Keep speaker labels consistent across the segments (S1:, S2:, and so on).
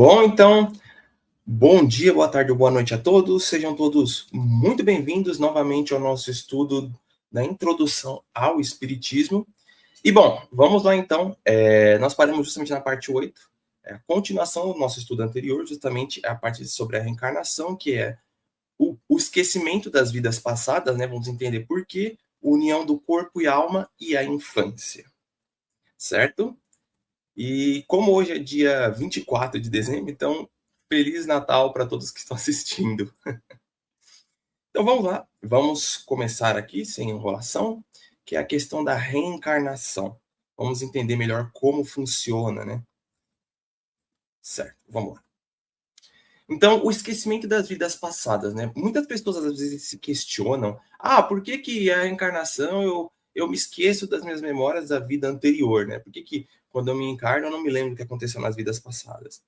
S1: Bom, então, bom dia, boa tarde ou boa noite a todos. Sejam todos muito bem-vindos novamente ao nosso estudo da introdução ao Espiritismo. E, bom, vamos lá então. Nós paramos justamente na parte 8, a continuação do nosso estudo anterior, justamente a parte sobre a reencarnação, que é o esquecimento das vidas passadas, né? Vamos entender por quê, união do corpo e alma e a infância, certo? E como hoje é dia 24 de dezembro, então, Feliz Natal para todos que estão assistindo. Então vamos lá, vamos começar aqui, sem enrolação, que é a questão da reencarnação. Vamos entender melhor como funciona, né? Certo, vamos lá. Então, o esquecimento das vidas passadas, né? Muitas pessoas às vezes se questionam: por que que a reencarnação eu me esqueço das minhas memórias da vida anterior, né? Por que que quando eu me encarno eu não me lembro do que aconteceu nas vidas passadas?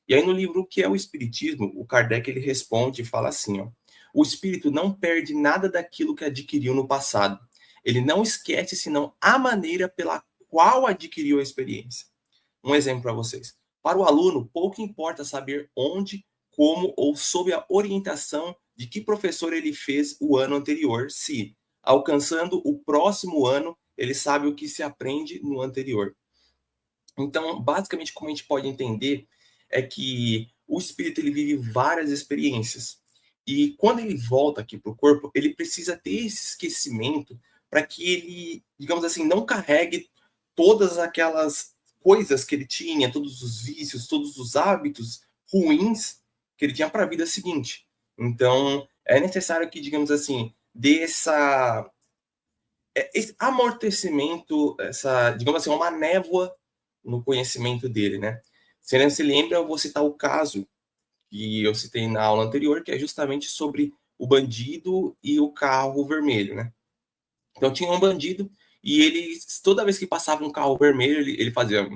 S1: E aí no livro O que é o Espiritismo, o Kardec ele responde e fala assim, ó: o espírito não perde nada daquilo que adquiriu no passado. Ele não esquece senão a maneira pela qual adquiriu a experiência. Um exemplo para vocês. Para o aluno, pouco importa saber onde, como ou sob a orientação de que professor ele fez o ano anterior, se, alcançando o próximo ano, ele sabe o que se aprende no anterior. Então, basicamente, como a gente pode entender é que o espírito ele vive várias experiências. E quando ele volta aqui para o corpo, ele precisa ter esse esquecimento para que ele, digamos assim, não carregue todas aquelas coisas que ele tinha, todos os vícios, todos os hábitos ruins que ele tinha para a vida seguinte. Então, é necessário que, digamos assim, dê esse amortecimento, digamos assim, uma névoa no conhecimento dele, né? Se ele não se lembra, eu vou citar o caso que eu citei na aula anterior, que é justamente sobre o bandido e o carro vermelho, né? Então tinha um bandido e ele, toda vez que passava um carro vermelho, ele fazia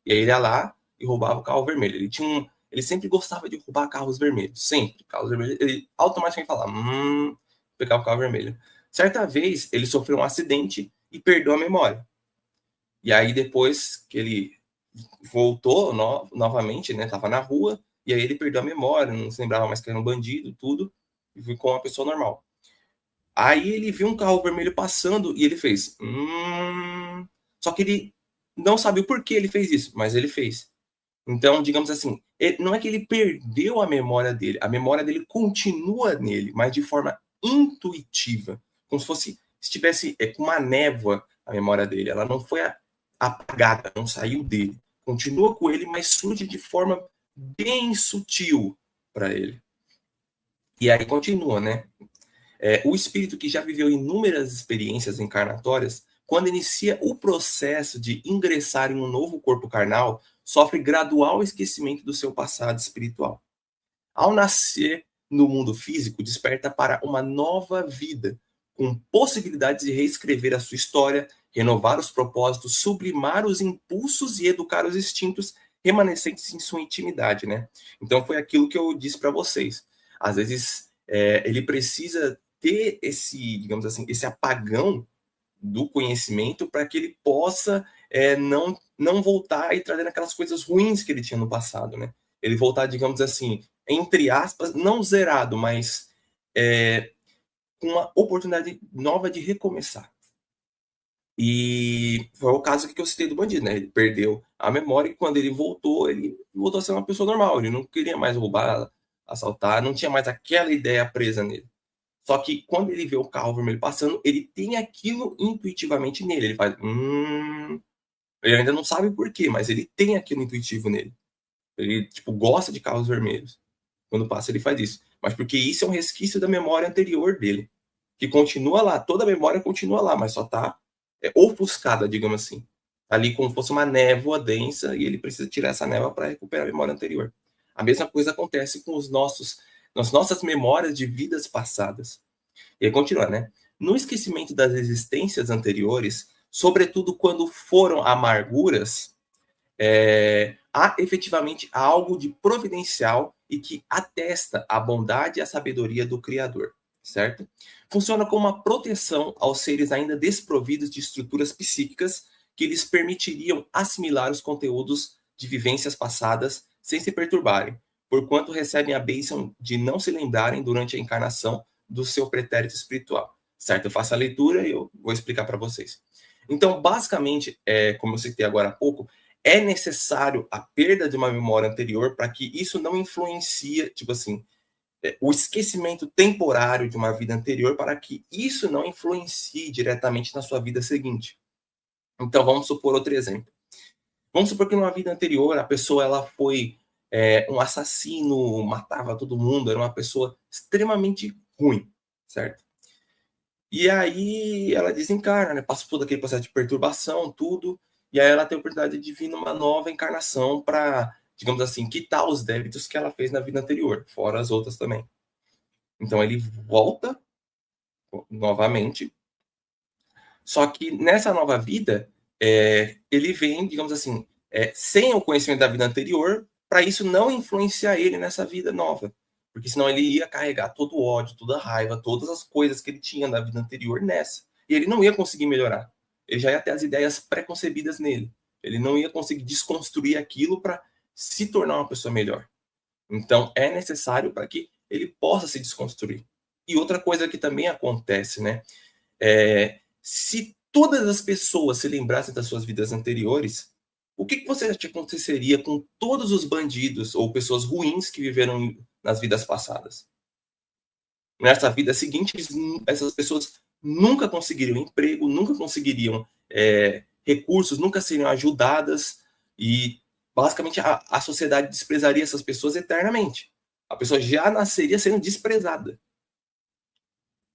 S1: e aí ele ia lá e roubava o carro vermelho. Ele sempre gostava de roubar carros vermelhos, sempre. Carros vermelhos, ele automaticamente falava, pegava o carro vermelho. Certa vez, ele sofreu um acidente e perdeu a memória. E aí, depois que ele voltou novamente, né? Tava na rua, e aí ele perdeu a memória, não se lembrava mais que era um bandido, tudo, e ficou uma pessoa normal. Aí ele viu um carro vermelho passando e ele fez. Só que ele não sabia o porquê ele fez isso, mas ele fez. Então, digamos assim, não é que ele perdeu a memória dele continua nele, mas de forma intuitiva, como se fosse, estivesse com uma névoa a memória dele, ela não foi apagada, não saiu dele, continua com ele, mas surge de forma bem sutil para ele. E aí continua, né? O espírito que já viveu inúmeras experiências encarnatórias, quando inicia o processo de ingressar em um novo corpo carnal, sofre gradual esquecimento do seu passado espiritual. Ao nascer no mundo físico, desperta para uma nova vida, com possibilidades de reescrever a sua história, renovar os propósitos, sublimar os impulsos e educar os instintos remanescentes em sua intimidade, né? Então foi aquilo que eu disse para vocês. Às vezes ele precisa ter esse, digamos assim, esse apagão do conhecimento para que ele possa não voltar e trazer aquelas coisas ruins que ele tinha no passado, né? Ele voltar, digamos assim, entre aspas, não zerado, mas com uma oportunidade nova de recomeçar. E foi o caso que eu citei do bandido, né? Ele perdeu a memória e quando ele voltou a ser uma pessoa normal. Ele não queria mais roubar, assaltar, não tinha mais aquela ideia presa nele. Só que quando ele vê o carro vermelho passando, ele tem aquilo intuitivamente nele. Ele faz, ele ainda não sabe por quê, mas ele tem aquilo intuitivo nele. Ele, tipo, gosta de carros vermelhos. Quando passa, ele faz isso. Mas porque isso é um resquício da memória anterior dele. Que continua lá, toda a memória continua lá, mas só tá ofuscada, digamos assim. Ali como fosse uma névoa densa e ele precisa tirar essa névoa para recuperar a memória anterior. A mesma coisa acontece com as nossas memórias de vidas passadas. E aí continua, né? No esquecimento das existências anteriores, sobretudo quando foram amarguras, há efetivamente algo de providencial e que atesta a bondade e a sabedoria do Criador, certo? Funciona como uma proteção aos seres ainda desprovidos de estruturas psíquicas que lhes permitiriam assimilar os conteúdos de vivências passadas sem se perturbarem, porquanto recebem a bênção de não se lembrarem durante a encarnação do seu pretérito espiritual. Certo? Eu faço a leitura e eu vou explicar para vocês. Então, basicamente, como eu citei agora há pouco, é necessário a perda de uma memória anterior para que isso não influencie, tipo assim, o esquecimento temporário de uma vida anterior para que isso não influencie diretamente na sua vida seguinte. Então, vamos supor outro exemplo. Vamos supor que numa vida anterior a pessoa ela foi um assassino, matava todo mundo, era uma pessoa extremamente ruim, certo? E aí ela desencarna, né? Passa por todo aquele processo de perturbação, tudo, e aí ela tem a oportunidade de vir numa nova encarnação para, digamos assim, quitar os débitos que ela fez na vida anterior, fora as outras também. Então ele volta novamente, só que nessa nova vida, ele vem, digamos assim, sem o conhecimento da vida anterior, para isso não influenciar ele nessa vida nova. Porque senão ele ia carregar todo o ódio, toda a raiva, todas as coisas que ele tinha na vida anterior nessa. E ele não ia conseguir melhorar. Ele já ia ter as ideias pré-concebidas nele. Ele não ia conseguir desconstruir aquilo para se tornar uma pessoa melhor. Então é necessário para que ele possa se desconstruir. E outra coisa que também acontece, né? Se todas as pessoas se lembrassem das suas vidas anteriores, o que você acha que aconteceria com todos os bandidos ou pessoas ruins que viveram nas vidas passadas? Nessa vida seguinte, essas pessoas nunca conseguiriam emprego, nunca conseguiriam recursos, nunca seriam ajudadas e basicamente a sociedade desprezaria essas pessoas eternamente. A pessoa já nasceria sendo desprezada.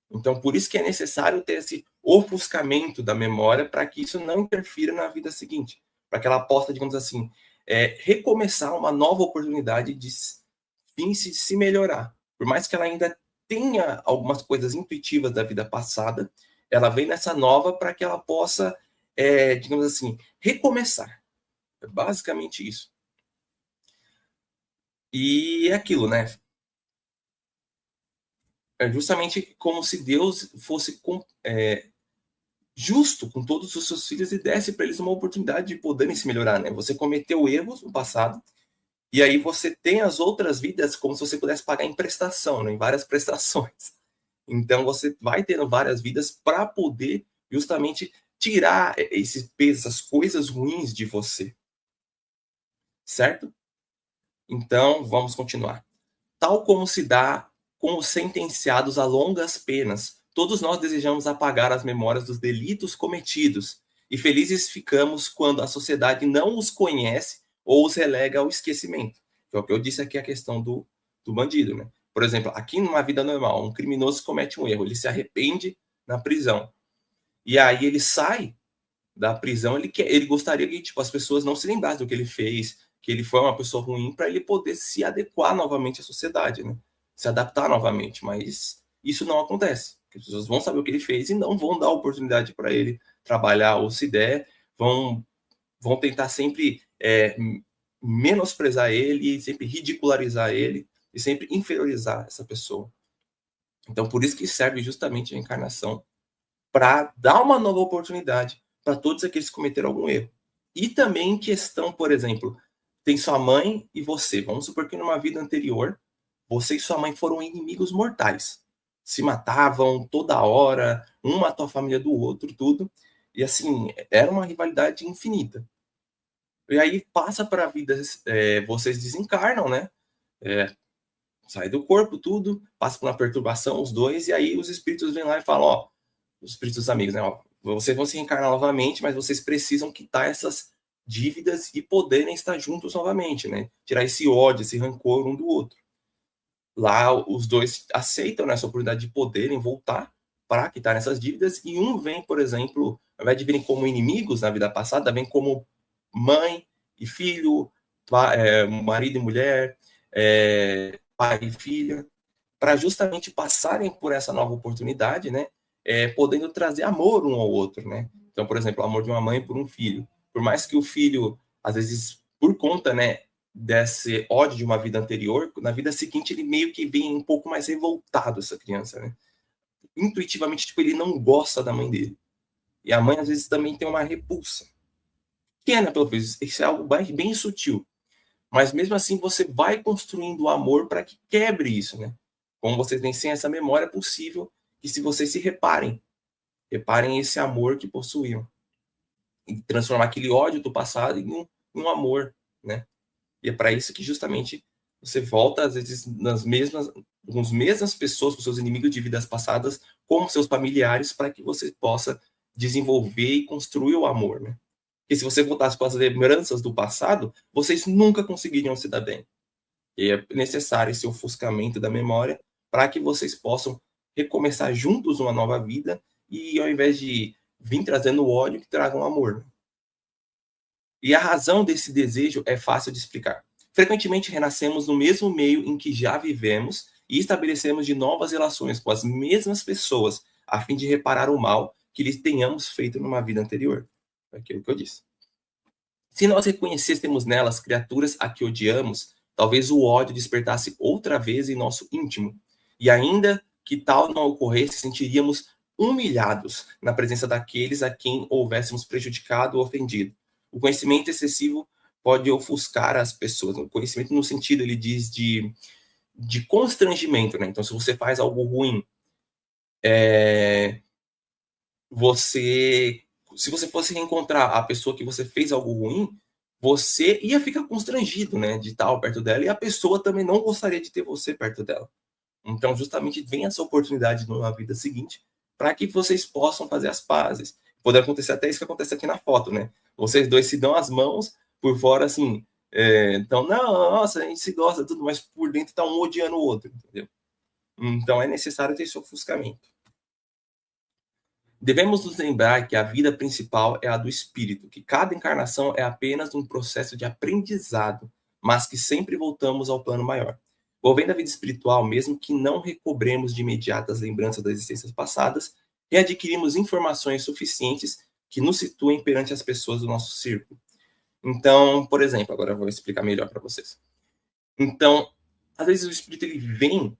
S1: Então, por isso que é necessário ter esse ofuscamento da memória para que isso não interfira na vida seguinte, para que ela possa, digamos assim, recomeçar uma nova oportunidade de se melhorar. Por mais que ela ainda tenha algumas coisas intuitivas da vida passada, ela vem nessa nova para que ela possa, digamos assim, recomeçar. É basicamente isso. E é aquilo, né? É justamente como se Deus fosse justo com todos os seus filhos e desse para eles uma oportunidade de poderem se melhorar, né? Você cometeu erros no passado e aí você tem as outras vidas como se você pudesse pagar em prestação, né? Em várias prestações. Então você vai tendo várias vidas para poder justamente tirar esse peso, essas coisas ruins de você, certo? Então vamos continuar. Tal como se dá com os sentenciados a longas penas, todos nós desejamos apagar as memórias dos delitos cometidos, e felizes ficamos quando a sociedade não os conhece ou os relega ao esquecimento. Que é o que eu disse aqui, a questão do bandido, né? Por exemplo, aqui numa vida normal, um criminoso comete um erro, ele se arrepende na prisão. E aí ele sai da prisão, ele gostaria que tipo, as pessoas não se lembrassem do que ele fez, que ele foi uma pessoa ruim, para ele poder se adequar novamente à sociedade, né? Se adaptar novamente, mas isso não acontece. As pessoas vão saber o que ele fez e não vão dar oportunidade para ele trabalhar, ou se der, vão tentar sempre menosprezar ele, sempre ridicularizar ele e sempre inferiorizar essa pessoa. Então, por isso que serve justamente a encarnação, para dar uma nova oportunidade para todos aqueles que cometeram algum erro. E também em questão, por exemplo, tem sua mãe e você. Vamos supor que numa vida anterior, você e sua mãe foram inimigos mortais. Se matavam toda hora, um matou a família do outro, tudo. E assim, era uma rivalidade infinita. E aí passa para a vida, vocês desencarnam, né? Sai do corpo, tudo, passa por uma perturbação, os dois, e aí os espíritos vêm lá e falam, ó, os espíritos amigos, né? Ó, vocês vão se reencarnar novamente, mas vocês precisam quitar essas dívidas e poderem estar juntos novamente, né? Tirar esse ódio, esse rancor um do outro. Lá os dois aceitam essa oportunidade de poderem voltar para quitar essas dívidas e um vem, por exemplo, ao invés de virem como inimigos na vida passada, vem como mãe e filho, marido e mulher, pai e filha, para justamente passarem por essa nova oportunidade, né? Podendo trazer amor um ao outro, né? Então, por exemplo, o amor de uma mãe por um filho. Por mais que o filho, às vezes, por conta, né, desse ódio de uma vida anterior, na vida seguinte ele meio que vem um pouco mais revoltado, essa criança, né? Intuitivamente, tipo, ele não gosta da mãe dele. E a mãe, às vezes, também tem uma repulsa. pequena, pelo menos, isso é algo bem sutil. Mas mesmo assim você vai construindo o amor para que quebre isso, né? Como vocês vencem essa memória, é possível que se vocês se reparem esse amor que possuíam. E transformar aquele ódio do passado em um amor, né? E é para isso que justamente você volta, às vezes, com as mesmas pessoas, com seus inimigos de vidas passadas, como seus familiares, para que você possa desenvolver e construir o amor, né? Porque se você voltasse com as lembranças do passado, vocês nunca conseguiriam se dar bem. E é necessário esse ofuscamento da memória para que vocês possam recomeçar juntos uma nova vida e ao invés de vir trazendo ódio, que tragam amor. E a razão desse desejo é fácil de explicar. Frequentemente renascemos no mesmo meio em que já vivemos e estabelecemos de novas relações com as mesmas pessoas, a fim de reparar o mal que lhes tenhamos feito numa vida anterior. É aquilo que eu disse. Se nós reconhecêssemos nelas criaturas a que odiamos, talvez o ódio despertasse outra vez em nosso íntimo. E ainda que tal não ocorresse, sentiríamos humilhados na presença daqueles a quem houvéssemos prejudicado ou ofendido. O conhecimento excessivo pode ofuscar as pessoas. O conhecimento no sentido, ele diz, de constrangimento, né? Então, se você faz algo ruim, se você fosse reencontrar a pessoa que você fez algo ruim, você ia ficar constrangido, né, de estar perto dela, e a pessoa também não gostaria de ter você perto dela. Então, justamente, vem essa oportunidade na vida seguinte para que vocês possam fazer as pazes. Pode acontecer até isso que acontece aqui na foto, né? Vocês dois se dão as mãos, por fora, assim, então, não, nossa, a gente se gosta, tudo, mas por dentro tá um odiando o outro, entendeu? Então, é necessário ter esse ofuscamento. Devemos nos lembrar que a vida principal é a do espírito, que cada encarnação é apenas um processo de aprendizado, mas que sempre voltamos ao plano maior. Volvendo à vida espiritual, mesmo que não recobremos de imediato as lembranças das existências passadas, readquirimos informações suficientes que nos situem perante as pessoas do nosso círculo. Então, por exemplo, agora eu vou explicar melhor para vocês. Então, às vezes o espírito ele vem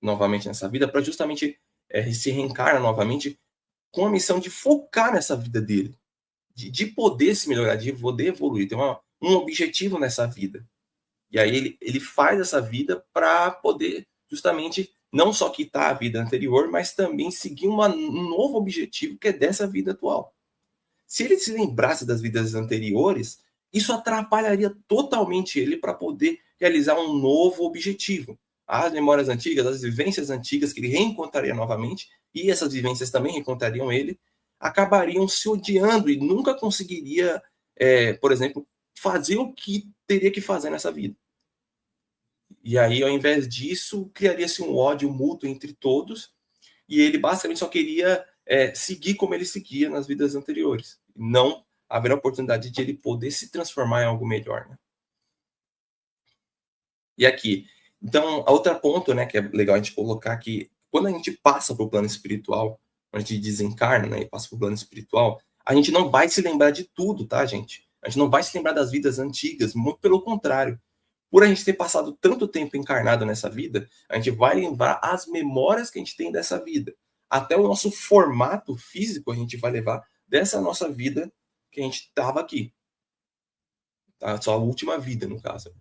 S1: novamente nessa vida para justamente se reencarna novamente com a missão de focar nessa vida dele, de poder se melhorar, de poder evoluir, ter um objetivo nessa vida. E aí ele faz essa vida para poder justamente não só quitar a vida anterior, mas também seguir um novo objetivo que é dessa vida atual. Se ele se lembrasse das vidas anteriores, isso atrapalharia totalmente ele para poder realizar um novo objetivo. As memórias antigas, as vivências antigas que ele reencontraria novamente, e essas vivências também reencontrariam ele, acabariam se odiando e nunca conseguiria, por exemplo, fazer o que teria que fazer nessa vida. E aí, ao invés disso, criaria-se um ódio mútuo entre todos, e ele basicamente só queria seguir como ele seguia nas vidas anteriores. Não haver a oportunidade de ele poder se transformar em algo melhor. Né? E aqui, então, a outra ponto, né, que é legal a gente colocar aqui, quando a gente passa para o plano espiritual, quando a gente desencarna, né, e passa para o plano espiritual, a gente não vai se lembrar de tudo, tá, gente? A gente não vai se lembrar das vidas antigas, muito pelo contrário. Por a gente ter passado tanto tempo encarnado nessa vida, a gente vai lembrar as memórias que a gente tem dessa vida. Até o nosso formato físico a gente vai levar dessa nossa vida que a gente estava aqui. Tá? Só a última vida, no caso.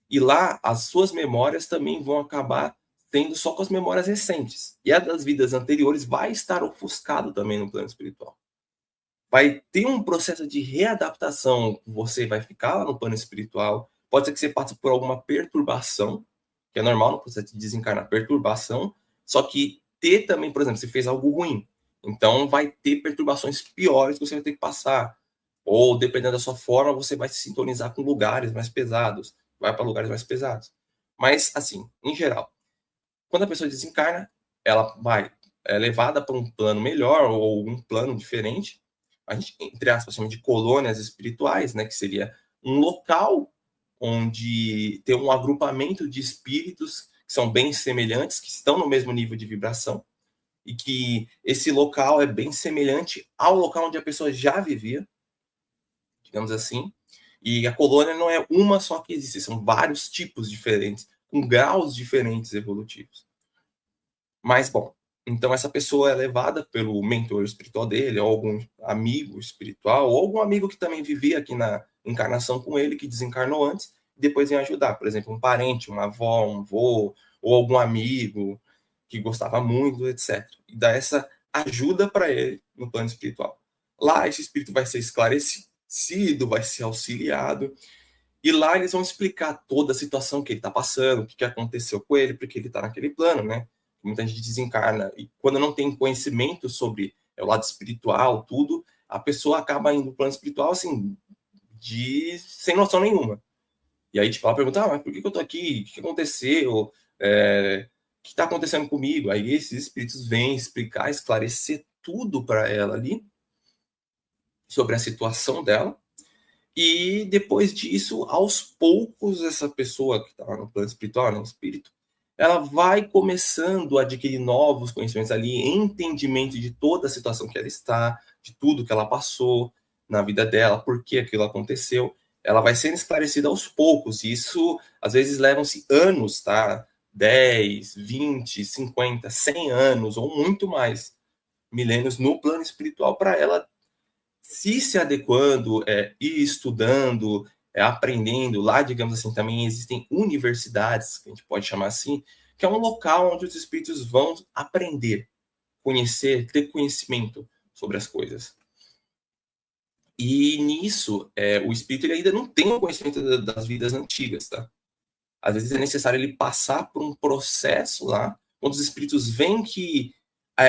S1: E lá, as suas memórias também vão acabar tendo só com as memórias recentes. E a das vidas anteriores vai estar ofuscado também no plano espiritual. Vai ter um processo de readaptação. Você vai ficar lá no plano espiritual. Pode ser que você passe por alguma perturbação, que é normal no processo de desencarnar, perturbação. Só que ter também, por exemplo, você fez algo ruim. Então, vai ter perturbações piores que você vai ter que passar. Ou, dependendo da sua forma, você vai se sintonizar com lugares mais pesados. Vai para lugares mais pesados. Mas, assim, em geral, quando a pessoa desencarna, ela vai levada para um plano melhor ou um plano diferente. A gente, entre aspas, chama de colônias espirituais, né, que seria um local onde tem um agrupamento de espíritos que são bem semelhantes, que estão no mesmo nível de vibração, e que esse local é bem semelhante ao local onde a pessoa já vivia, digamos assim. E a colônia não é uma só que existe, são vários tipos diferentes, com graus diferentes evolutivos. Mas, bom, Então essa pessoa é levada pelo mentor espiritual dele, ou algum amigo espiritual, ou algum amigo que também vivia aqui na encarnação com ele, que desencarnou antes, e depois vem ajudar. Por exemplo, um parente, uma avó, um vô, ou algum amigo que gostava muito, etc. E dá essa ajuda para ele no plano espiritual. Lá esse espírito vai ser esclarecido, vai ser auxiliado, e lá eles vão explicar toda a situação que ele está passando, o que aconteceu com ele, porque ele está naquele plano, né? Muita gente desencarna. E quando não tem conhecimento sobre o lado espiritual, tudo, a pessoa acaba indo no plano espiritual, assim, sem noção nenhuma. E aí, tipo, ela pergunta, mas por que eu tô aqui? O que aconteceu? O que está acontecendo comigo? Aí esses espíritos vêm explicar, esclarecer tudo para ela ali, sobre a situação dela. E depois disso, aos poucos, essa pessoa que está no plano espiritual, no espírito, ela vai começando a adquirir novos conhecimentos ali, entendimento de toda a situação que ela está, de tudo que ela passou na vida dela, por que aquilo aconteceu. Ela vai sendo esclarecida aos poucos, e isso às vezes levam-se anos, tá? 10, 20, 50, 100 anos, ou muito mais, milênios no plano espiritual, para ela se adequando, e estudando, aprendendo. Lá, digamos assim, também existem universidades, que a gente pode chamar assim, que é um local onde os espíritos vão aprender, conhecer, ter conhecimento sobre as coisas. E nisso, o espírito ele ainda não tem o conhecimento das vidas antigas, tá? Às vezes é necessário ele passar por um processo lá, onde os espíritos veem que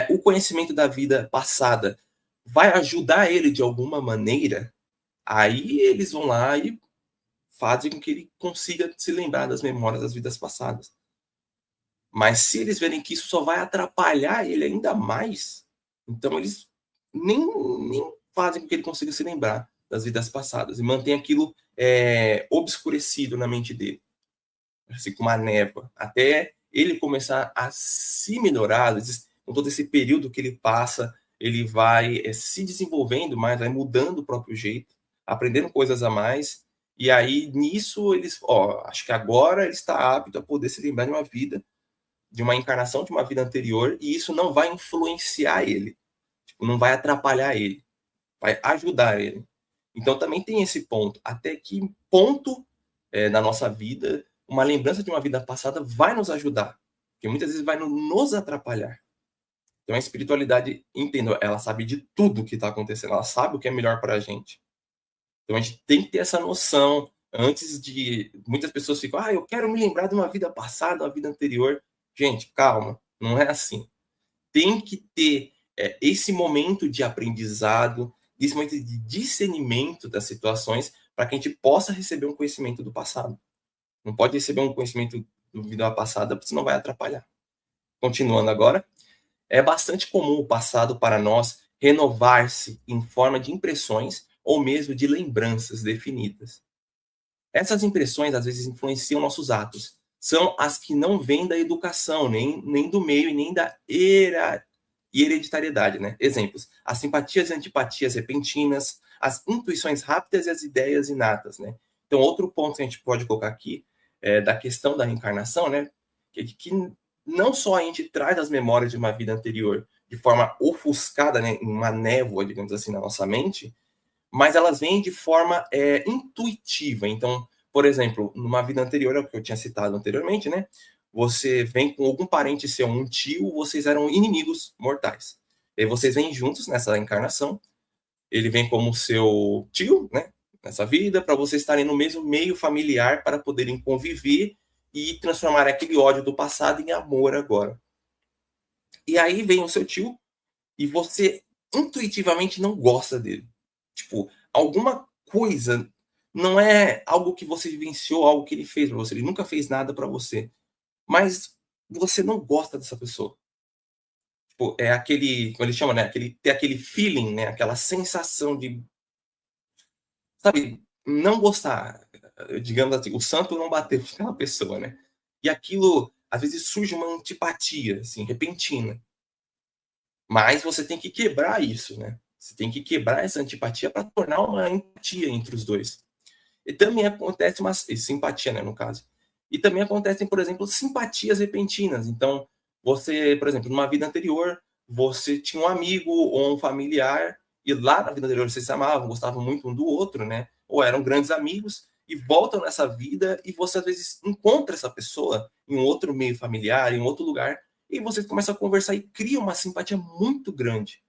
S1: o conhecimento da vida passada vai ajudar ele de alguma maneira. Aí eles vão lá e fazem com que ele consiga se lembrar das memórias das vidas passadas. Mas se eles verem que isso só vai atrapalhar ele ainda mais, então eles nem fazem com que ele consiga se lembrar das vidas passadas e mantém aquilo obscurecido na mente dele, assim, com uma névoa, até ele começar a se melhorar. Com todo esse período que ele passa, ele vai se desenvolvendo mais, vai mudando o próprio jeito, aprendendo coisas a mais, e aí nisso eles, acho que agora ele está apto a poder se lembrar de uma vida, de uma encarnação de uma vida anterior, e isso não vai influenciar ele, tipo, não vai atrapalhar ele, vai ajudar ele. Então também tem esse ponto, até que ponto na nossa vida uma lembrança de uma vida passada vai nos ajudar, porque muitas vezes vai nos atrapalhar. Então a espiritualidade, entendo, ela sabe de tudo que está acontecendo, ela sabe o que é melhor para a gente. Então a gente tem que ter essa noção antes de... Muitas pessoas ficam, eu quero me lembrar de uma vida passada, uma vida anterior. Gente, calma, não é assim. Tem que ter esse momento de aprendizado, esse momento de discernimento das situações, para que a gente possa receber um conhecimento do passado. Não pode receber um conhecimento da vida passada, porque senão vai atrapalhar. Continuando agora, é bastante comum o passado para nós renovar-se em forma de impressões ou mesmo de lembranças definidas. Essas impressões às vezes influenciam nossos atos. São as que não vêm da educação, nem do meio e nem da hereditariedade, né? Exemplos: as simpatias e antipatias repentinas, as intuições rápidas e as ideias inatas, né? Então, outro ponto que a gente pode colocar aqui é da questão da reencarnação, né? Que não só a gente traz as memórias de uma vida anterior de forma ofuscada, né, em uma névoa, digamos assim, na nossa mente, mas elas vêm de forma intuitiva. Então, por exemplo, numa vida anterior, é o que eu tinha citado anteriormente, né? Você vem com algum parente seu, um tio, vocês eram inimigos mortais. E aí vocês vêm juntos nessa encarnação, ele vem como seu tio, né? Nessa vida, para vocês estarem no mesmo meio familiar, para poderem conviver e transformar aquele ódio do passado em amor agora. E aí vem o seu tio e você intuitivamente não gosta dele. Tipo, alguma coisa, não é algo que você vivenciou, algo que ele fez para você, ele nunca fez nada para você, mas você não gosta dessa pessoa. Tipo, é aquele, como ele chama, né? Ter aquele feeling, né? Aquela sensação de, sabe, não gostar. Digamos assim, o santo não bateu naquela pessoa, né? E aquilo, às vezes, surge uma antipatia, assim, repentina. Mas você tem que quebrar isso, né? Você tem que quebrar essa antipatia para tornar uma empatia entre os dois. E também acontece uma simpatia, né, no caso. E também acontecem, por exemplo, simpatias repentinas. Então, Você, por exemplo, numa vida anterior, você tinha um amigo ou um familiar, e lá na vida anterior vocês se amavam, gostavam muito um do outro, né? Ou eram grandes amigos, e voltam nessa vida e você às vezes encontra essa pessoa em um outro meio familiar, em outro lugar, e vocês começam a conversar e cria uma simpatia muito grande.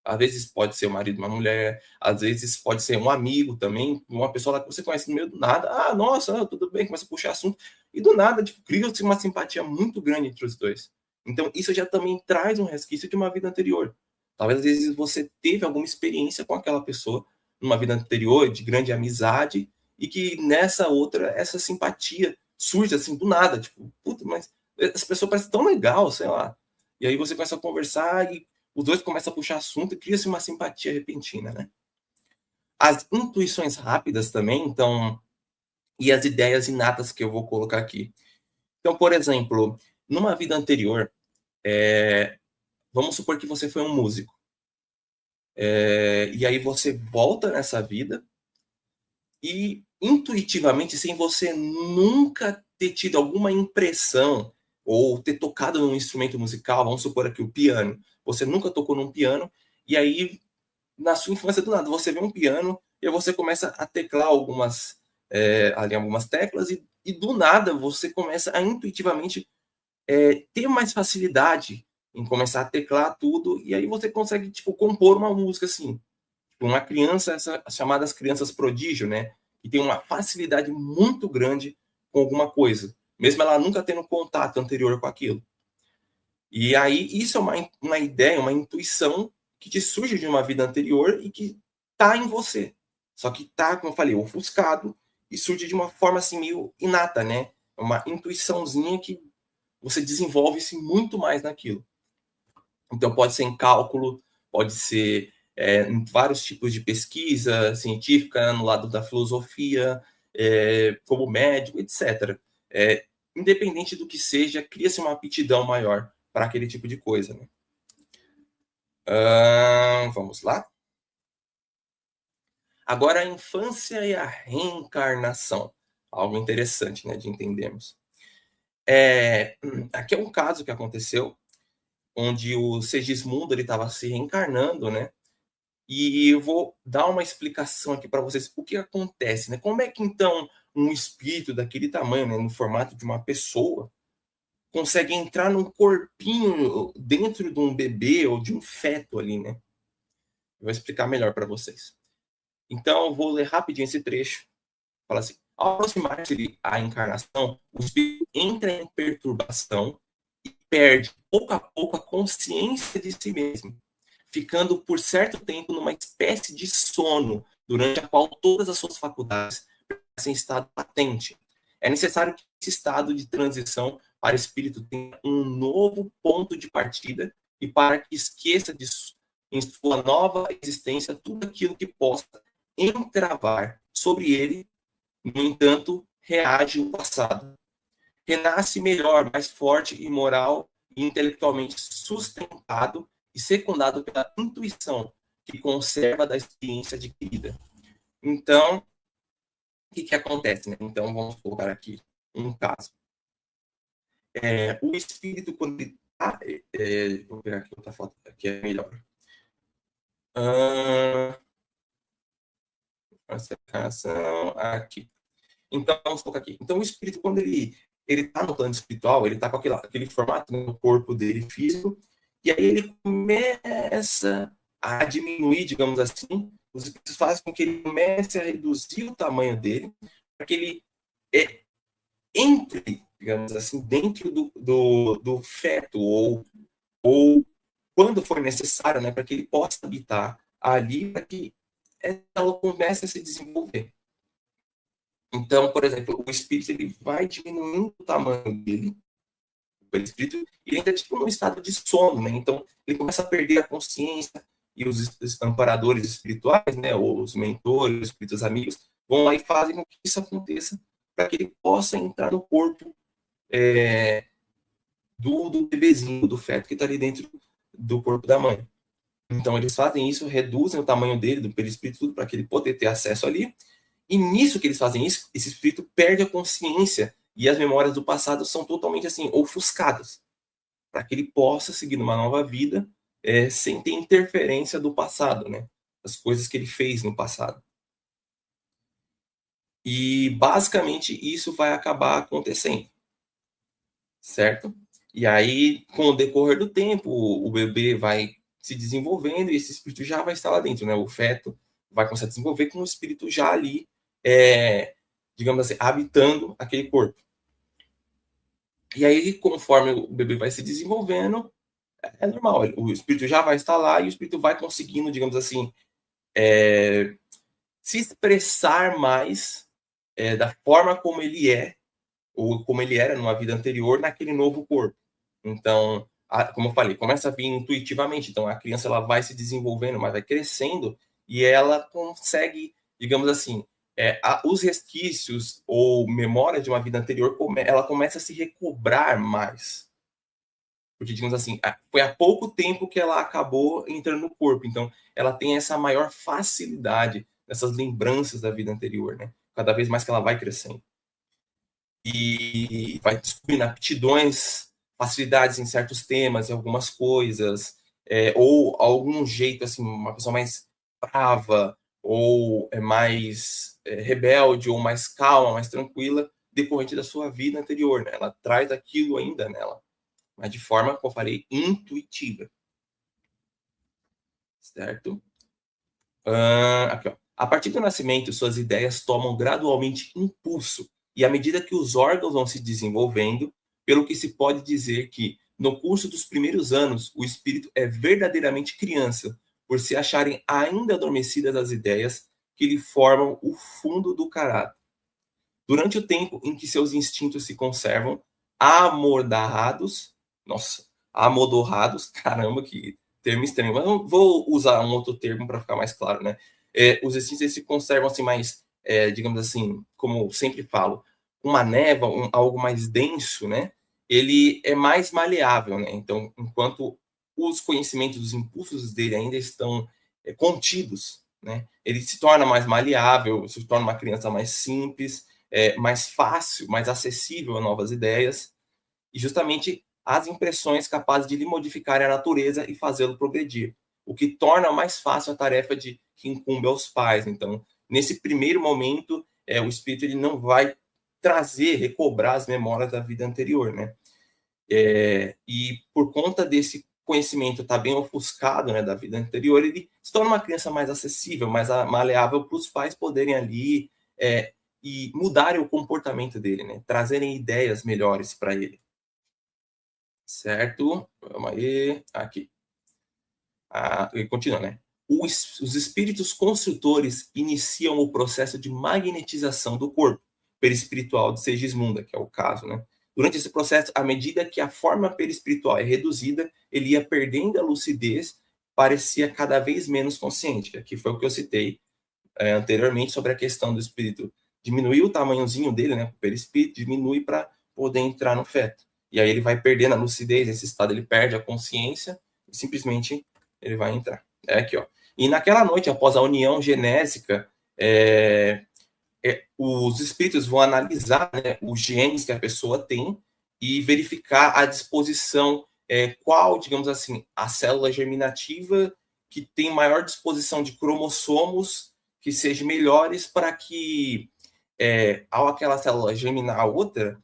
S1: Às vezes pode ser o marido de uma mulher, às vezes pode ser um amigo também, uma pessoa lá que você conhece no meio do nada. Ah, nossa, tudo bem, começa a puxar assunto. E do nada, tipo, cria-se uma simpatia muito grande entre os dois. Então, isso já também traz um resquício de uma vida anterior. Talvez às vezes você teve alguma experiência com aquela pessoa numa vida anterior, de grande amizade, e que nessa outra, essa simpatia surge assim do nada. Tipo, puta, mas essa pessoa parece tão legal, sei lá. E aí você começa a conversar e os dois começam a puxar assunto e cria-se uma simpatia repentina, né? As intuições rápidas também, então, e as ideias inatas que eu vou colocar aqui. Então, por exemplo, numa vida anterior, vamos supor que você foi um músico, e aí você volta nessa vida e intuitivamente, sem você nunca ter tido alguma impressão ou ter tocado num instrumento musical, vamos supor aqui o piano, você nunca tocou num piano, e aí na sua infância, do nada, você vê um piano e você começa a teclar ali algumas teclas e do nada você começa a intuitivamente ter mais facilidade em começar a teclar tudo e aí você consegue, tipo, compor uma música, assim. Uma criança, as chamadas crianças prodígio, né? Que tem uma facilidade muito grande com alguma coisa, mesmo ela nunca tendo contato anterior com aquilo. E aí, isso é uma ideia, uma intuição que te surge de uma vida anterior e que tá em você. Só que tá, como eu falei, ofuscado e surge de uma forma assim meio inata, né? Uma intuiçãozinha que você desenvolve-se muito mais naquilo. Então, pode ser em cálculo, pode ser em vários tipos de pesquisa científica, no lado da filosofia, como médico, etc. Independente do que seja, cria-se uma aptidão maior para aquele tipo de coisa. Né? Vamos lá. Agora, a infância e a reencarnação. Algo interessante, né, de entendermos. Aqui é um caso que aconteceu, onde o Segismundo estava se reencarnando, né? E eu vou dar uma explicação aqui para vocês o que acontece, né? Como é que então um espírito daquele tamanho, né, no formato de uma pessoa, consegue entrar num corpinho dentro de um bebê ou de um feto ali, né? Eu vou explicar melhor para vocês. Então, eu vou ler rapidinho esse trecho. Fala assim: ao aproximar-se a encarnação, o espírito entra em perturbação e perde, pouco a pouco, a consciência de si mesmo, ficando por certo tempo numa espécie de sono, durante a qual todas as suas faculdades permanecem em estado latente. É necessário que esse estado de transição para o espírito tenha um novo ponto de partida e para que esqueça disso em sua nova existência tudo aquilo que possa entravar sobre ele. No entanto, reage o passado. Renasce melhor, mais forte e moral e intelectualmente sustentado e secundado pela intuição que conserva da experiência adquirida. Então, o que acontece? Né? Então, vamos colocar aqui um caso. O espírito, quando ele está... vou pegar aqui outra foto, que é melhor. Aqui. Então, vamos colocar aqui. Então, o espírito, quando ele está no plano espiritual, ele está com aquele formato no corpo dele físico, e aí ele começa a diminuir, digamos assim, os espíritos fazem com que ele comece a reduzir o tamanho dele, para que ele entre, digamos assim, dentro do feto, ou quando for necessário, né, para que ele possa habitar ali, para que ela comece a se desenvolver. Então, por exemplo, o espírito ele vai diminuindo o tamanho dele, o espírito, e ele entra tipo num estado de sono, né? Então, ele começa a perder a consciência e os amparadores espirituais, né, ou os mentores, os espíritos amigos, vão lá e fazem com que isso aconteça para que ele possa entrar no corpo do bebezinho, do feto que está ali dentro do corpo da mãe. Então, eles fazem isso, reduzem o tamanho dele, do perispírito, tudo, para que ele possa ter acesso ali. E nisso que eles fazem isso, esse espírito perde a consciência e as memórias do passado são totalmente assim, ofuscadas. para que ele possa seguir numa nova vida, sem ter interferência do passado, né? Das coisas que ele fez no passado. E basicamente isso vai acabar acontecendo, certo? E aí, com o decorrer do tempo, o bebê vai se desenvolvendo e esse espírito já vai estar lá dentro, né? O feto vai começar a desenvolver com o espírito já ali, digamos assim, habitando aquele corpo. E aí, conforme o bebê vai se desenvolvendo, é normal, o espírito já vai estar lá e o espírito vai conseguindo, digamos assim, se expressar mais da forma como ele é, ou como ele era numa vida anterior, naquele novo corpo. Então, como eu falei, começa a vir intuitivamente. Então, a criança ela vai se desenvolvendo, mas vai crescendo e ela consegue, digamos assim, os resquícios ou memória de uma vida anterior, ela começa a se recobrar mais. Porque, digamos assim, foi há pouco tempo que ela acabou entrando no corpo. Então, ela tem essa maior facilidade dessas lembranças da vida anterior, né? Cada vez mais que ela vai crescendo. E vai descobrindo aptidões, facilidades em certos temas, em algumas coisas, ou algum jeito, assim, uma pessoa mais brava, ou mais rebelde, ou mais calma, mais tranquila, decorrente da sua vida anterior, né? Ela traz aquilo ainda nela, mas de forma, como eu falei, intuitiva. Certo? Aqui, ó. A partir do nascimento, suas ideias tomam gradualmente impulso, e à medida que os órgãos vão se desenvolvendo, pelo que se pode dizer que, no curso dos primeiros anos, o espírito é verdadeiramente criança, por se acharem ainda adormecidas as ideias que lhe formam o fundo do caráter. Durante o tempo em que seus instintos se conservam amordarrados, nossa, amodorrados, caramba, que termo estranho, mas vou usar um outro termo para ficar mais claro, né? Os instintos se conservam assim mais, digamos assim, como eu sempre falo, uma névoa, algo mais denso, né? Ele é mais maleável, né? Então, enquanto os conhecimentos, os impulsos dele ainda estão contidos, né? Ele se torna mais maleável, se torna uma criança mais simples, mais fácil, mais acessível a novas ideias, e justamente as impressões capazes de lhe modificar a natureza e fazê-lo progredir, o que torna mais fácil a tarefa que incumbe aos pais. Então, nesse primeiro momento, o espírito ele não vai trazer, recobrar as memórias da vida anterior, né? E por conta desse conhecimento estar bem ofuscado, né, da vida anterior, ele se torna uma criança mais acessível, mais maleável para os pais poderem ali e mudarem o comportamento dele, né? Trazerem ideias melhores para ele. Certo? Vamos aí. Aqui. Continua, né? Os espíritos construtores iniciam o processo de magnetização do corpo perispiritual de Segismunda, que é o caso, né? Durante esse processo, à medida que a forma perispiritual é reduzida, ele ia perdendo a lucidez, parecia cada vez menos consciente. Aqui foi o que eu citei anteriormente sobre a questão do espírito diminuir o tamanhozinho dele, né? O perispírito diminui para poder entrar no feto. E aí ele vai perdendo a lucidez, nesse estado ele perde a consciência e simplesmente ele vai entrar. É aqui, ó. E naquela noite, após a união genésica, os espíritos vão analisar, né, os genes que a pessoa tem e verificar a disposição, qual, digamos assim, a célula germinativa que tem maior disposição de cromossomos que sejam melhores para que, ao aquela célula germinar a outra,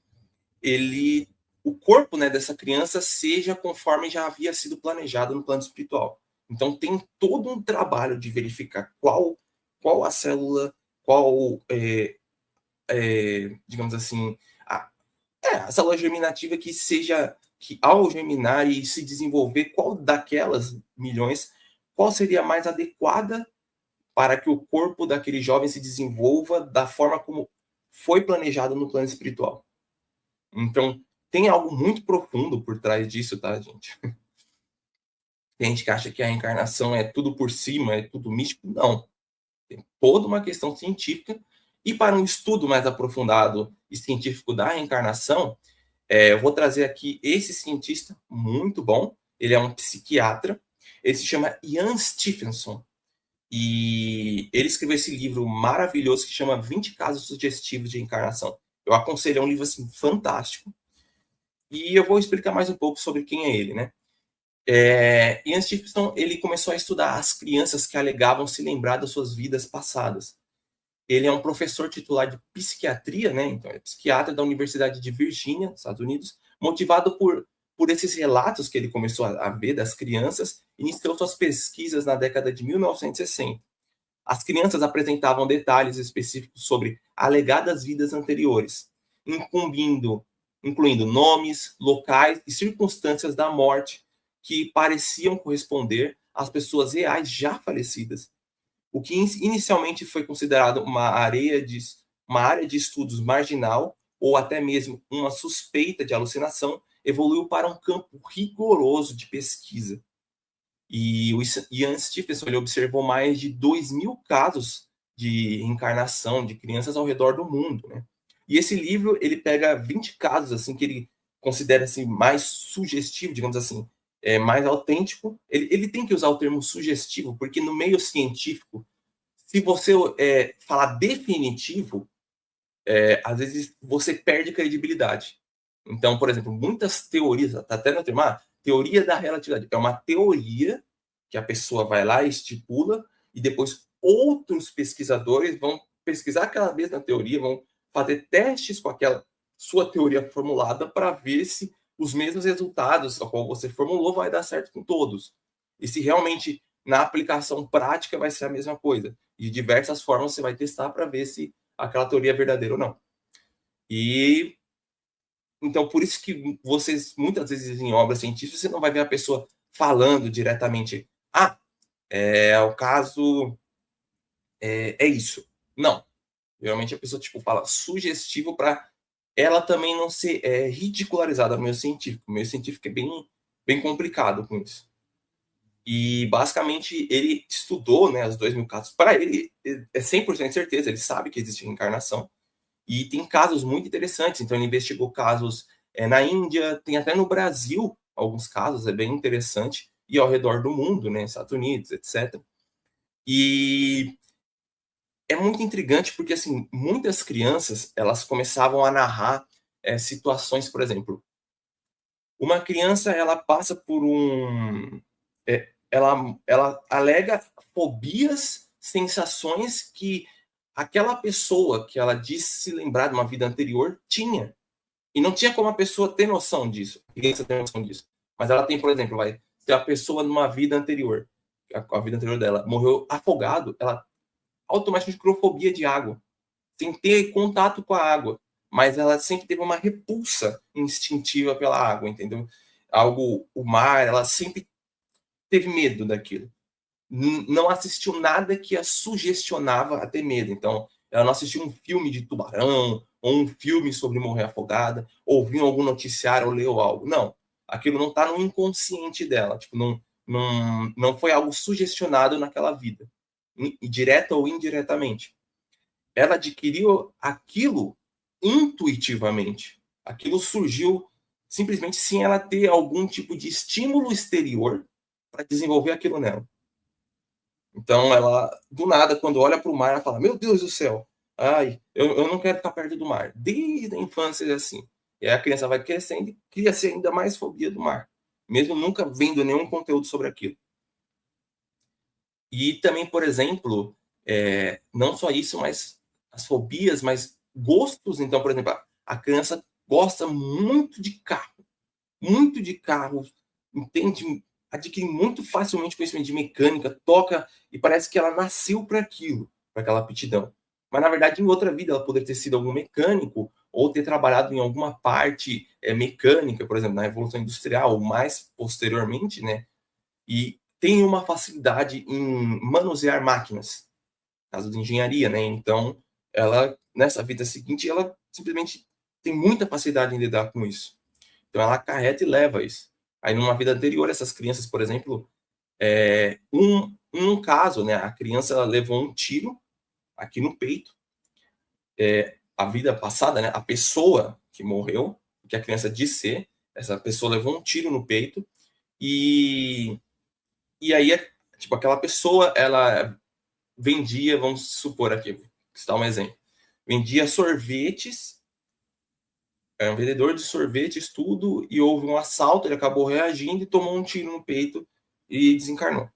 S1: o corpo, né, dessa criança seja conforme já havia sido planejado no plano espiritual. Então tem todo um trabalho de verificar qual a célula, qual digamos assim, a célula germinativa que ao germinar e se desenvolver, qual daquelas milhões, qual seria mais adequada para que o corpo daquele jovem se desenvolva da forma como foi planejado no plano espiritual. Então, tem algo muito profundo por trás disso, tá, gente? Tem gente que acha que a reencarnação é tudo por cima, é tudo místico. Não. Tem toda uma questão científica. E para um estudo mais aprofundado e científico da reencarnação, eu vou trazer aqui esse cientista muito bom. Ele é um psiquiatra. Ele se chama Ian Stevenson. E ele escreveu esse livro maravilhoso que chama 20 Casos Sugestivos de Reencarnação. Eu aconselho, é um livro assim, fantástico. E eu vou explicar mais um pouco sobre quem é ele, né? Ian Stevenson, ele começou a estudar as crianças que alegavam se lembrar das suas vidas passadas. Ele é um professor titular de psiquiatria, né? Então, é psiquiatra da Universidade de Virgínia, Estados Unidos, motivado por esses relatos que ele começou a ver das crianças, iniciou suas pesquisas na década de 1960. As crianças apresentavam detalhes específicos sobre alegadas vidas anteriores, incluindo, incluindo nomes, locais e circunstâncias da morte que pareciam corresponder às pessoas reais já falecidas. O que inicialmente foi considerado uma área de estudos marginal ou até mesmo uma suspeita de alucinação evoluiu para um campo rigoroso de pesquisa. E o Ian Stevenson ele observou mais de 2.000 casos de reencarnação de crianças ao redor do mundo, né? E esse livro ele pega 20 casos assim que ele considera assim mais sugestivo, digamos assim, mais autêntico. Ele tem que usar o termo sugestivo porque no meio científico, se você falar definitivo, às vezes você perde credibilidade. Então, por exemplo, muitas teorias, tá até no termo, teoria da relatividade, é uma teoria que a pessoa vai lá e estipula, e depois outros pesquisadores vão pesquisar aquela mesma teoria, vão fazer testes com aquela sua teoria formulada para ver se os mesmos resultados a qual você formulou vai dar certo com todos. E se realmente na aplicação prática vai ser a mesma coisa. De diversas formas você vai testar para ver se aquela teoria é verdadeira ou não. E então por isso que vocês muitas vezes em obras científicas você não vai ver a pessoa falando diretamente, o caso é isso. Não. Geralmente a pessoa tipo fala sugestivo para ela também não ser ridicularizada no meio científico. O meio científico é bem complicado com isso. E basicamente ele estudou, né, os 2.000 casos. Para ele é 100% certeza, ele sabe que existe reencarnação. E tem casos muito interessantes. Então ele investigou casos na Índia, tem até no Brasil alguns casos, é bem interessante. E ao redor do mundo, né, Estados Unidos, etc. E é muito intrigante porque assim muitas crianças elas começavam a narrar situações, por exemplo, uma criança ela passa por ela alega fobias, sensações que aquela pessoa que ela disse se lembrar de uma vida anterior tinha. E não tinha como a pessoa ter noção disso. A criança ter noção disso. Mas ela tem, por exemplo, se a pessoa numa vida anterior, a vida anterior dela, morreu afogado, ela automaticamente criou fobia de água, sem ter contato com a água. Mas ela sempre teve uma repulsa instintiva pela água, entendeu? O mar, ela sempre teve medo daquilo. Não assistiu nada que a sugestionava a ter medo. Então, ela não assistiu um filme de tubarão, ou um filme sobre morrer afogada, ou viu algum noticiário ou leu algo. Não. Aquilo não está no inconsciente dela. Tipo, não foi algo sugestionado naquela vida, direta ou indiretamente. Ela adquiriu aquilo intuitivamente. Aquilo surgiu simplesmente sem ela ter algum tipo de estímulo exterior para desenvolver aquilo nela. Então, ela, do nada, quando olha para o mar, ela fala: Meu Deus do céu, eu não quero ficar perto do mar. Desde a infância é assim. E aí a criança vai crescendo e cria-se ainda mais fobia do mar, mesmo nunca vendo nenhum conteúdo sobre aquilo. E também, por exemplo, não só isso, mas as fobias, mas gostos. Então, por exemplo, a criança gosta muito de carro, entende, adquire muito facilmente conhecimento de mecânica, toca e parece que ela nasceu para aquilo, para aquela aptidão. Mas na verdade, em outra vida, ela poderia ter sido algum mecânico ou ter trabalhado em alguma parte mecânica, por exemplo, na Revolução Industrial, ou mais posteriormente, né? E tem uma facilidade em manusear máquinas, caso de engenharia, né? Então, ela, nessa vida seguinte, ela simplesmente tem muita facilidade em lidar com isso. Então, ela acarreta e leva isso. Aí, numa vida anterior, essas crianças, por exemplo, um caso, né? A criança ela levou um tiro aqui no peito. A vida passada, né? A pessoa que morreu, que a criança disse ser, essa pessoa levou um tiro no peito e aí, tipo, aquela pessoa, ela vendia, vamos supor aqui, citar um exemplo, vendia sorvetes É um vendedor de sorvetes, tudo, e houve um assalto, ele acabou reagindo e tomou um tiro no peito e desencarnou.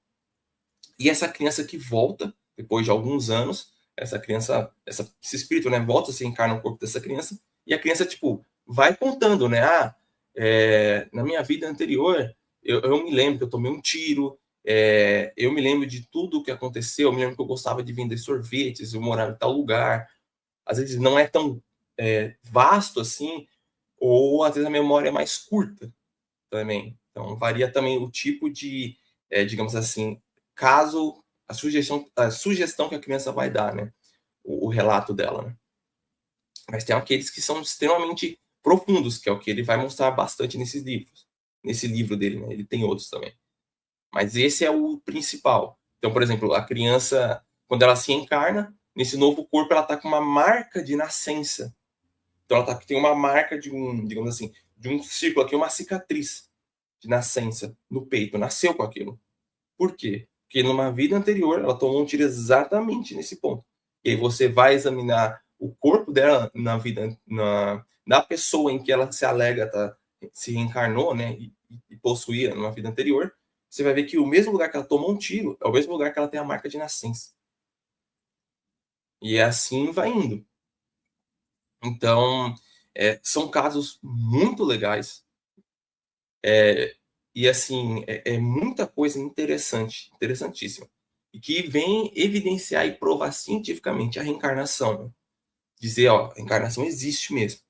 S1: E essa criança que volta, depois de alguns anos, essa criança, esse espírito, né, volta, se encarna no corpo dessa criança, e a criança, tipo, vai contando, né, na minha vida anterior, eu me lembro que eu tomei um tiro, eu me lembro de tudo o que aconteceu, eu me lembro que eu gostava de vender sorvetes, eu morava em tal lugar, às vezes não é tão vasto assim, ou às vezes a memória é mais curta também. Então, varia também o tipo de, digamos assim, caso, a sugestão que a criança vai dar, né? O relato dela, né? Mas tem aqueles que são extremamente profundos, que é o que ele vai mostrar bastante nesses livros. Nesse livro dele, né? Ele tem outros também. Mas esse é o principal. Então, por exemplo, a criança, quando ela se encarna, nesse novo corpo, ela está com uma marca de nascença. Então, ela tem uma marca de um, digamos assim, de um círculo aqui, uma cicatriz de nascença no peito, nasceu com aquilo. Por quê? Porque numa vida anterior ela tomou um tiro exatamente nesse ponto. E aí você vai examinar o corpo dela na pessoa em que ela se alega se reencarnou, né, e possuía numa vida anterior, você vai ver que o mesmo lugar que ela tomou um tiro é o mesmo lugar que ela tem a marca de nascença. E assim vai indo. Então, são casos muito legais. E assim, é muita coisa interessante, interessantíssima. E que vem evidenciar e provar cientificamente a reencarnação. Né? Dizer, ó, a reencarnação existe mesmo.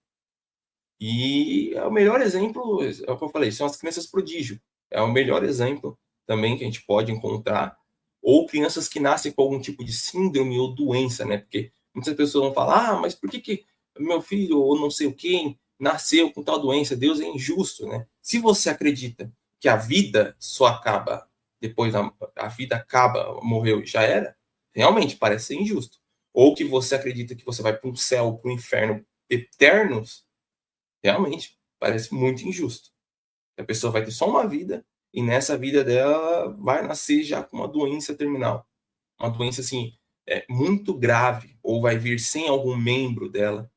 S1: E é o melhor exemplo, é o que eu falei, são as crianças prodígio. É o melhor exemplo também que a gente pode encontrar. Ou crianças que nascem com algum tipo de síndrome ou doença, né? Porque muitas pessoas vão falar, mas por que meu filho ou não sei o quem nasceu com tal doença? Deus é injusto, né? Se você acredita que a vida só acaba depois a vida acaba, morreu e já era, realmente parece ser injusto. Ou que você acredita que você vai para um céu, para um inferno eternos, realmente parece muito injusto. A pessoa vai ter só uma vida e nessa vida dela vai nascer já com uma doença terminal. Uma doença assim, muito grave, ou vai vir sem algum membro dela,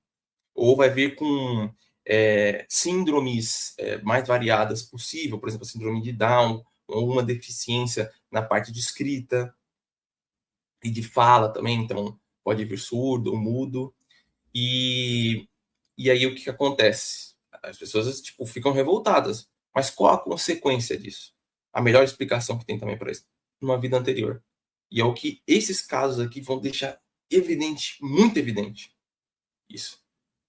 S1: ou vai vir com síndromes mais variadas possível, por exemplo, a síndrome de Down, ou uma deficiência na parte de escrita e de fala também, então pode vir surdo ou mudo. E, e aí o que acontece? As pessoas tipo, ficam revoltadas. Mas qual a consequência disso? A melhor explicação que tem também para isso, numa vida anterior. E é o que esses casos aqui vão deixar evidente, muito evidente, isso.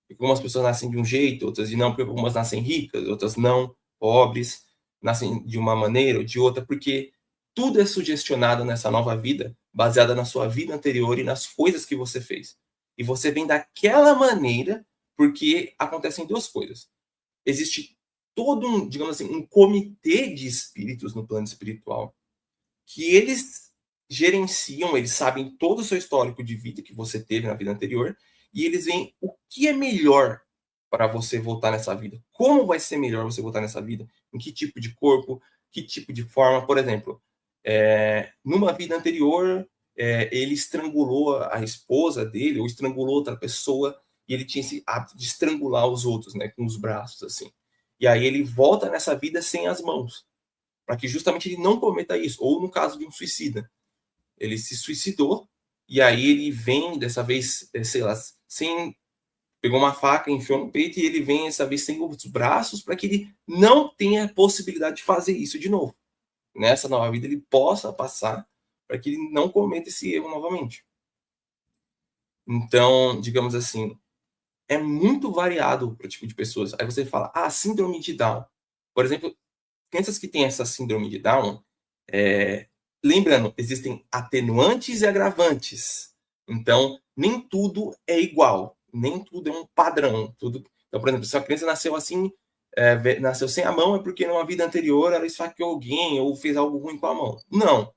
S1: E como as pessoas nascem de um jeito, outras de não, porque algumas nascem ricas, outras não, pobres, nascem de uma maneira ou de outra, porque tudo é sugestionado nessa nova vida, baseada na sua vida anterior e nas coisas que você fez. E você vem daquela maneira porque acontecem duas coisas. Existe todo um, digamos assim, um comitê de espíritos no plano espiritual que eles gerenciam, eles sabem todo o seu histórico de vida que você teve na vida anterior e eles veem o que é melhor para você voltar nessa vida. Como vai ser melhor você voltar nessa vida? Em que tipo de corpo? Que tipo de forma? Por exemplo, numa vida anterior, ele estrangulou a esposa dele ou estrangulou outra pessoa e ele tinha esse hábito de estrangular os outros, né, com os braços assim. E aí ele volta nessa vida sem as mãos para que justamente ele não cometa isso. Ou no caso de um suicida, ele se suicidou e aí ele vem dessa vez, sei lá, sem pegou uma faca, enfiou no peito e ele vem dessa vez sem os braços para que ele não tenha a possibilidade de fazer isso de novo. Nessa nova vida ele possa passar para que ele não cometa esse erro novamente. Então, digamos assim, é muito variado para o tipo de pessoas. Aí você fala, síndrome de Down. Por exemplo, crianças que têm essa síndrome de Down, lembrando, existem atenuantes e agravantes. Então, nem tudo é igual, nem tudo é um padrão. Então, por exemplo, se a criança nasceu assim, nasceu sem a mão, é porque numa vida anterior ela esfaqueou alguém ou fez algo ruim com a mão. Não.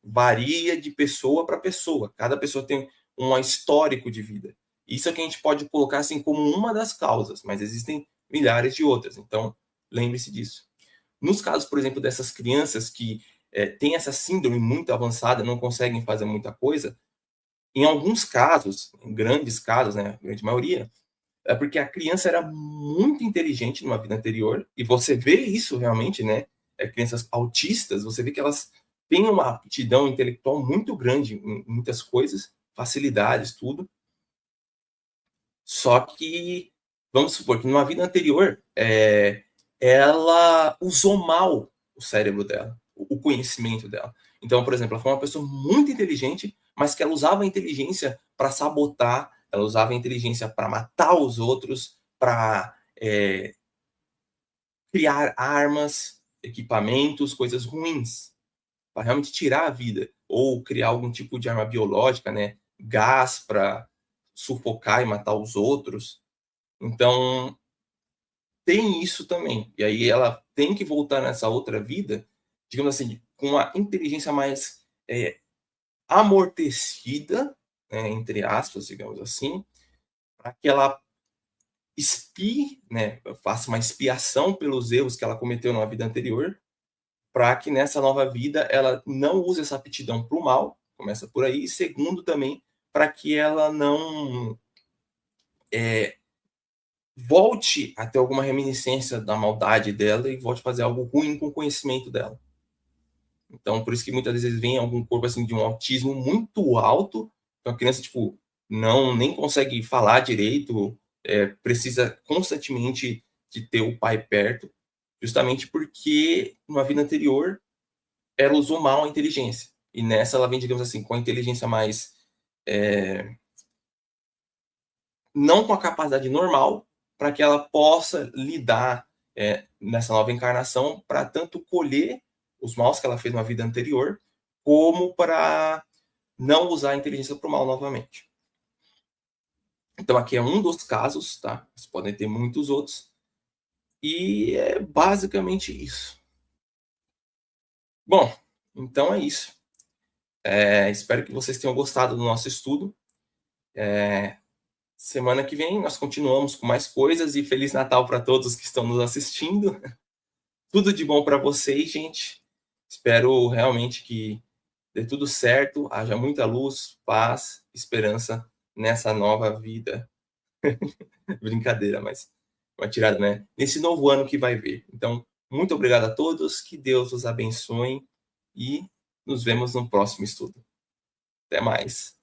S1: Varia de pessoa para pessoa. Cada pessoa tem um histórico de vida. Isso é que a gente pode colocar assim como uma das causas, mas existem milhares de outras. Então, lembre-se disso. Nos casos, por exemplo, dessas crianças que têm essa síndrome muito avançada, não conseguem fazer muita coisa, em alguns casos, em grandes casos, né, a grande maioria, É porque a criança era muito inteligente numa vida anterior, e você vê isso realmente, né? Crianças autistas, você vê que elas têm uma aptidão intelectual muito grande em muitas coisas, facilidades, tudo. Só que, vamos supor que numa vida anterior, ela usou mal o cérebro dela, o conhecimento dela. Então, por exemplo, ela foi uma pessoa muito inteligente, mas que ela usava a inteligência para sabotar, ela usava a inteligência para matar os outros, para criar armas, equipamentos, coisas ruins, para realmente tirar a vida, ou criar algum tipo de arma biológica, né? Gás para sufocar e matar os outros. Então, tem isso também. E aí ela tem que voltar nessa outra vida, digamos assim, com uma inteligência mais amortecida, né, entre aspas, digamos assim, para que ela expie, né, faça uma expiação pelos erros que ela cometeu na vida anterior, para que nessa nova vida ela não use essa aptidão para o mal, começa por aí, e segundo também, para que ela não volte a ter alguma reminiscência da maldade dela e volte a fazer algo ruim com o conhecimento dela. Então, por isso que muitas vezes vem algum corpo assim de um autismo muito alto, então a criança tipo não nem consegue falar direito, precisa constantemente de ter o pai perto, justamente porque numa vida anterior ela usou mal a inteligência e nessa ela vem, digamos assim, com a inteligência mais não com a capacidade normal, para que ela possa lidar nessa nova encarnação, para tanto colher os maus que ela fez na vida anterior, como para não usar a inteligência para o mal novamente. Então aqui é um dos casos, tá? Vocês podem ter muitos outros. E é basicamente isso. Bom, então é isso. Espero que vocês tenham gostado do nosso estudo. Semana que vem nós continuamos com mais coisas e Feliz Natal para todos que estão nos assistindo. Tudo de bom para vocês, gente. Espero realmente que dê tudo certo, haja muita luz, paz, esperança nessa nova vida. Brincadeira, mas uma tirada, né? Nesse novo ano que vai vir. Então, muito obrigado a todos, que Deus os abençoe e nos vemos no próximo estudo. Até mais.